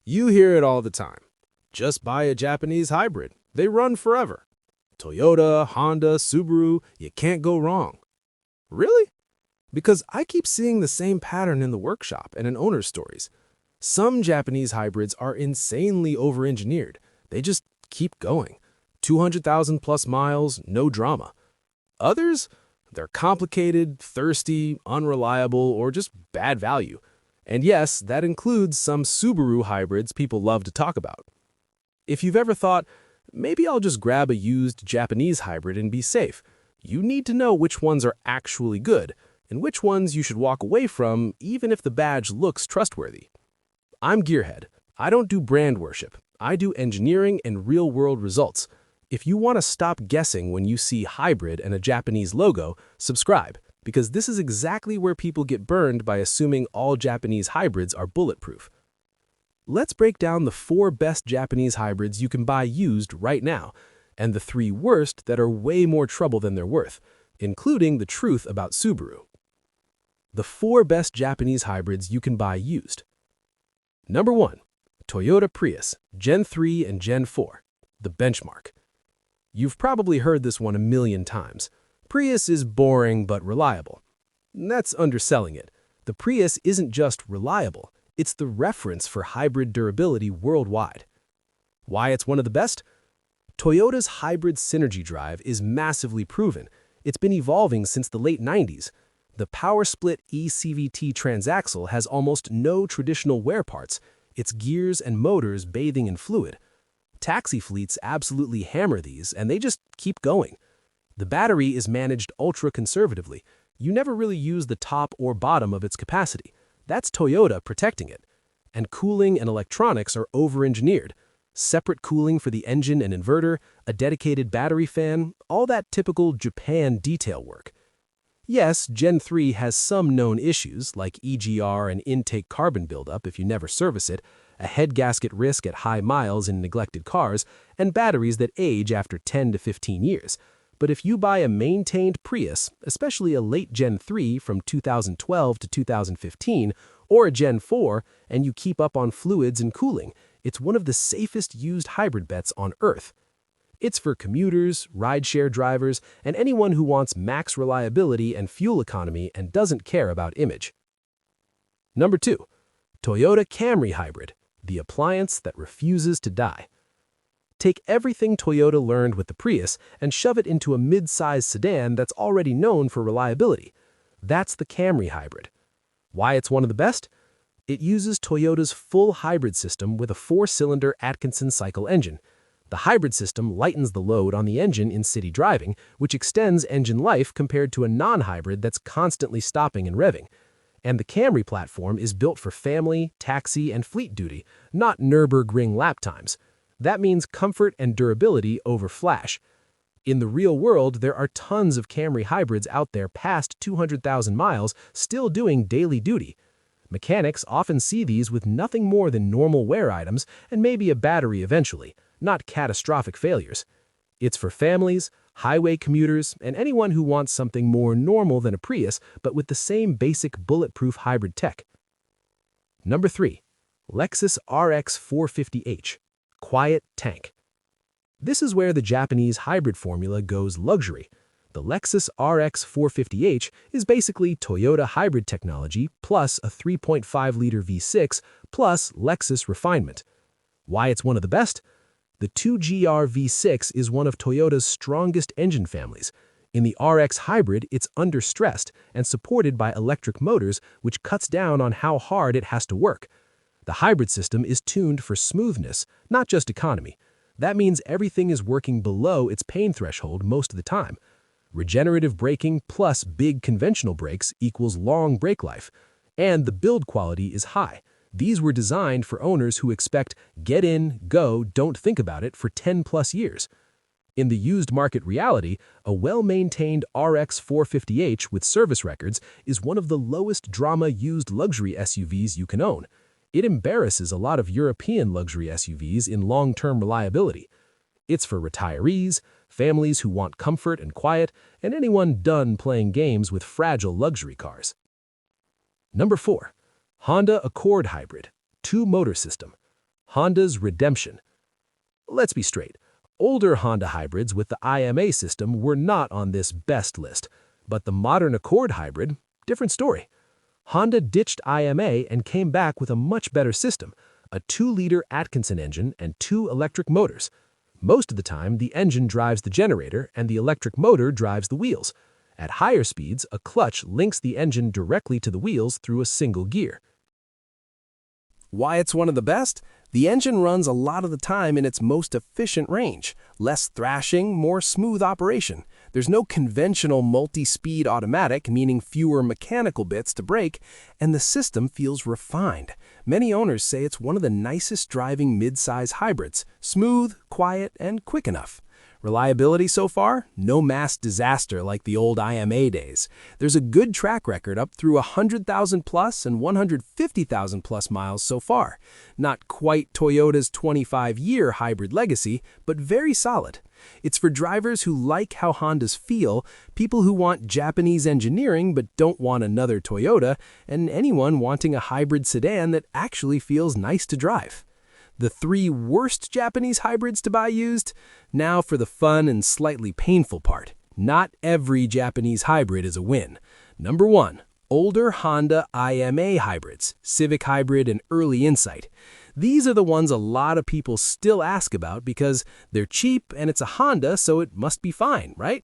You hear it all the time. Just buy a Japanese hybrid. They run forever. Toyota, Honda, Subaru, you can't go wrong. Really? Because I keep seeing the same pattern in the workshop and in owner stories. Some Japanese hybrids are insanely over-engineered. They just keep going. 200,000 plus miles, no drama. Others, they're complicated, thirsty, unreliable, or just bad value. And yes, that includes some Subaru hybrids people love to talk about. If you've ever thought, maybe I'll just grab a used Japanese hybrid and be safe, you need to know which ones are actually good and which ones you should walk away from even if the badge looks trustworthy. I'm GearHead. I don't do brand worship. I do engineering and real-world results. If you want to stop guessing when you see hybrid and a Japanese logo, subscribe, because this is exactly where people get burned by assuming all Japanese hybrids are bulletproof. Let's break down the 4 best Japanese hybrids you can buy used right now, and the 3 worst that are way more trouble than they're worth, including the truth about Subaru. The 4 best Japanese hybrids you can buy used. Number 1. Toyota Prius, Gen 3 and Gen 4, the benchmark. You've probably heard this one a million times. Prius is boring but reliable. That's underselling it. The Prius isn't just reliable, it's the reference for hybrid durability worldwide. Why it's one of the best? Toyota's hybrid synergy drive is massively proven. It's been evolving since the late 90s. The power-split e-CVT transaxle has almost no traditional wear parts. It's gears and motors bathing in fluid. Taxi fleets absolutely hammer these, and they just keep going. The battery is managed ultra-conservatively. You never really use the top or bottom of its capacity. That's Toyota protecting it. And cooling and electronics are over-engineered. Separate cooling for the engine and inverter, a dedicated battery fan, all that typical Japan detail work. Yes, Gen 3 has some known issues, like EGR and intake carbon buildup if you never service it, a head gasket risk at high miles in neglected cars, and batteries that age after 10 to 15 years. But if you buy a maintained Prius, especially a late Gen 3 from 2012 to 2015, or a Gen 4, and you keep up on fluids and cooling, it's one of the safest used hybrid bets on Earth. It's for commuters, rideshare drivers, and anyone who wants max reliability and fuel economy and doesn't care about image. Number 2. Toyota Camry Hybrid, the appliance that refuses to die. Take everything Toyota learned with the Prius and shove it into a mid-size sedan that's already known for reliability. That's the Camry Hybrid. Why it's one of the best? It uses Toyota's full hybrid system with a 4-cylinder Atkinson cycle engine. The hybrid system lightens the load on the engine in city driving, which extends engine life compared to a non-hybrid that's constantly stopping and revving. And the Camry platform is built for family, taxi, and fleet duty, not Nürburgring lap times. That means comfort and durability over flash. In the real world, there are tons of Camry hybrids out there past 200,000 miles still doing daily duty. Mechanics often see these with nothing more than normal wear items and maybe a battery eventually, not catastrophic failures. It's for families, highway commuters, and anyone who wants something more normal than a Prius but with the same basic bulletproof hybrid tech. Number 3. Lexus RX 450h, Quiet Tank. This is where the Japanese hybrid formula goes luxury. The Lexus RX 450h is basically Toyota hybrid technology plus a 3.5-liter V6 plus Lexus refinement. Why it's one of the best? The 2GR V6 is one of Toyota's strongest engine families. In the RX hybrid, it's understressed and supported by electric motors, which cuts down on how hard it has to work. The hybrid system is tuned for smoothness, not just economy. That means everything is working below its pain threshold most of the time. Regenerative braking plus big conventional brakes equals long brake life. And the build quality is high. These were designed for owners who expect get in, go, don't think about it for 10+ years. In the used market reality, a well-maintained RX 450h with service records is one of the lowest drama used luxury SUVs you can own. It embarrasses a lot of European luxury SUVs in long-term reliability. It's for retirees, families who want comfort and quiet, and anyone done playing games with fragile luxury cars. Number 4. Honda Accord Hybrid, 2-motor system. Honda's redemption. Let's be straight. Older Honda hybrids with the IMA system were not on this best list, but the modern Accord hybrid, different story. Honda ditched IMA and came back with a much better system, a 2-liter Atkinson engine and 2 electric motors. Most of the time, the engine drives the generator and the electric motor drives the wheels. At higher speeds, a clutch links the engine directly to the wheels through a single gear. Why it's one of the best? The engine runs a lot of the time in its most efficient range. Less thrashing, more smooth operation. There's no conventional multi-speed automatic, meaning fewer mechanical bits to brake, and the system feels refined. Many owners say it's one of the nicest driving mid-size hybrids. Smooth, quiet, and quick enough. Reliability so far? No mass disaster like the old IMA days. There's a good track record up through 100,000 plus and 150,000 plus miles so far. Not quite Toyota's 25-year hybrid legacy, but very solid. It's for drivers who like how Hondas feel, people who want Japanese engineering but don't want another Toyota, and anyone wanting a hybrid sedan that actually feels nice to drive. The 3 worst Japanese hybrids to buy used? Now for the fun and slightly painful part. Not every Japanese hybrid is a win. Number 1. Older Honda IMA hybrids, Civic Hybrid and Early Insight. These are the ones a lot of people still ask about because they're cheap and it's a Honda, so it must be fine, right?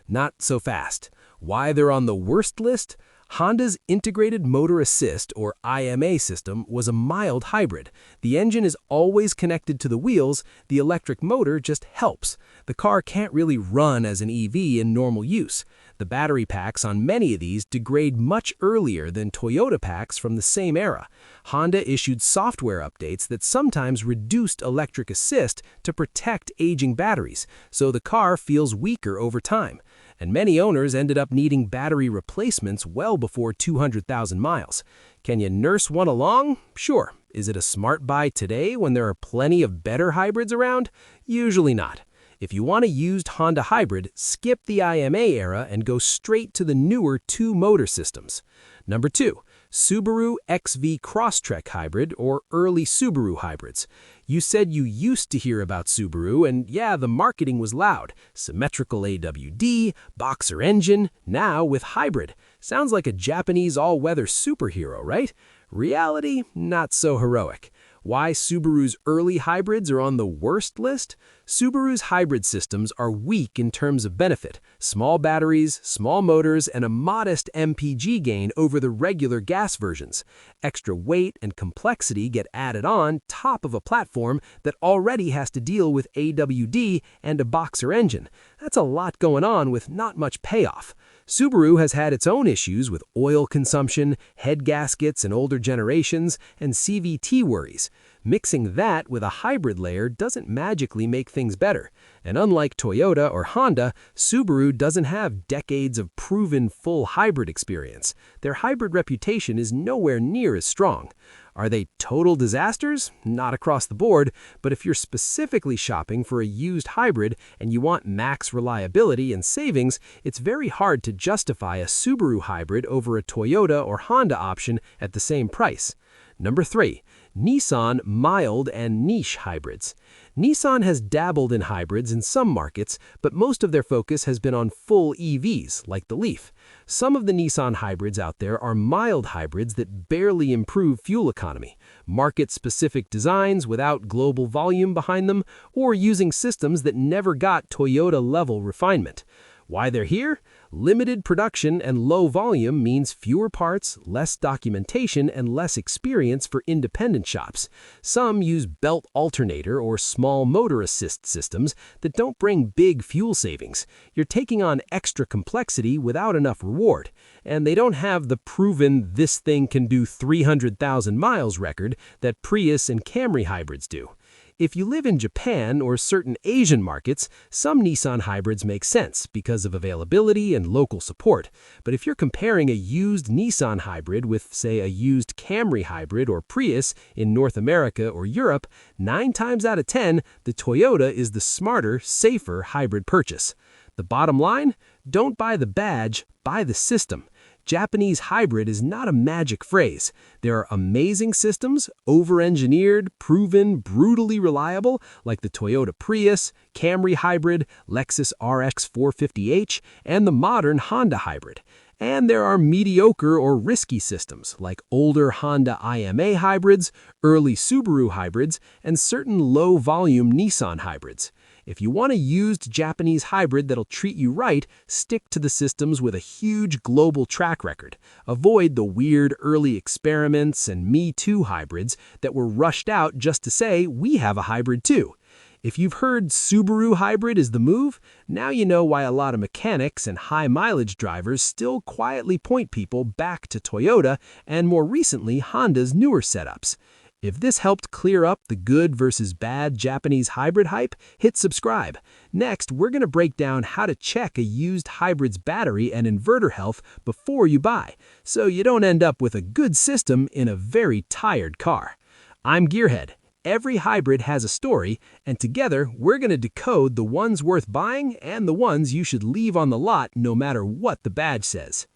Not so fast. Why they're on the worst list? Honda's Integrated Motor Assist, or IMA system, was a mild hybrid. The engine is always connected to the wheels, the electric motor just helps. The car can't really run as an EV in normal use. The battery packs on many of these degrade much earlier than Toyota packs from the same era. Honda issued software updates that sometimes reduced electric assist to protect aging batteries, so the car feels weaker over time. And many owners ended up needing battery replacements well before 200,000 miles. Can you nurse one along? Sure. Is it a smart buy today when there are plenty of better hybrids around? Usually not. If you want a used Honda hybrid, skip the IMA era and go straight to the newer 2-motor systems. Number 2. Subaru XV Crosstrek Hybrid, or early Subaru hybrids. You said you used to hear about Subaru, and yeah, the marketing was loud. Symmetrical AWD, boxer engine, now with hybrid. Sounds like a Japanese all-weather superhero, right? Reality, not so heroic. Why Subaru's early hybrids are on the worst list? Subaru's hybrid systems are weak in terms of benefit. Small batteries, small motors, and a modest MPG gain over the regular gas versions. Extra weight and complexity get added on top of a platform that already has to deal with AWD and a boxer engine. That's a lot going on with not much payoff. Subaru has had its own issues with oil consumption, head gaskets in older generations, and CVT worries. Mixing that with a hybrid layer doesn't magically make things better. And unlike Toyota or Honda, Subaru doesn't have decades of proven full hybrid experience. Their hybrid reputation is nowhere near as strong. Are they total disasters? Not across the board, but if you're specifically shopping for a used hybrid and you want max reliability and savings, it's very hard to justify a Subaru hybrid over a Toyota or Honda option at the same price. Number 3. Nissan mild and niche hybrids. Nissan has dabbled in hybrids in some markets, but most of their focus has been on full EVs, like the Leaf. Some of the Nissan hybrids out there are mild hybrids that barely improve fuel economy, market-specific designs without global volume behind them, or using systems that never got Toyota-level refinement. Why they're here? Limited production and low volume means fewer parts, less documentation, and less experience for independent shops. Some use belt alternator or small motor assist systems that don't bring big fuel savings. You're taking on extra complexity without enough reward. And they don't have the proven this thing can do 300,000 miles record that Prius and Camry hybrids do. If you live in Japan or certain Asian markets, some Nissan hybrids make sense because of availability and local support. But if you're comparing a used Nissan hybrid with, say, a used Camry hybrid or Prius in North America or Europe, 9 times out of 10, the Toyota is the smarter, safer hybrid purchase. The bottom line? Don't buy the badge, buy the system. Japanese hybrid is not a magic phrase. There are amazing systems, over-engineered, proven, brutally reliable, like the Toyota Prius, Camry Hybrid, Lexus RX 450h, and the modern Honda Hybrid. And there are mediocre or risky systems, like older Honda IMA hybrids, early Subaru hybrids, and certain low-volume Nissan hybrids. If you want a used Japanese hybrid that'll treat you right, stick to the systems with a huge global track record. Avoid the weird early experiments and Me Too hybrids that were rushed out just to say, we have a hybrid too. If you've heard Subaru hybrid is the move, now you know why a lot of mechanics and high-mileage drivers still quietly point people back to Toyota and more recently Honda's newer setups. If this helped clear up the good versus bad Japanese hybrid hype, hit subscribe. Next, we're going to break down how to check a used hybrid's battery and inverter health before you buy, so you don't end up with a good system in a very tired car. I'm GearHead. Every hybrid has a story, and together we're going to decode the ones worth buying and the ones you should leave on the lot no matter what the badge says.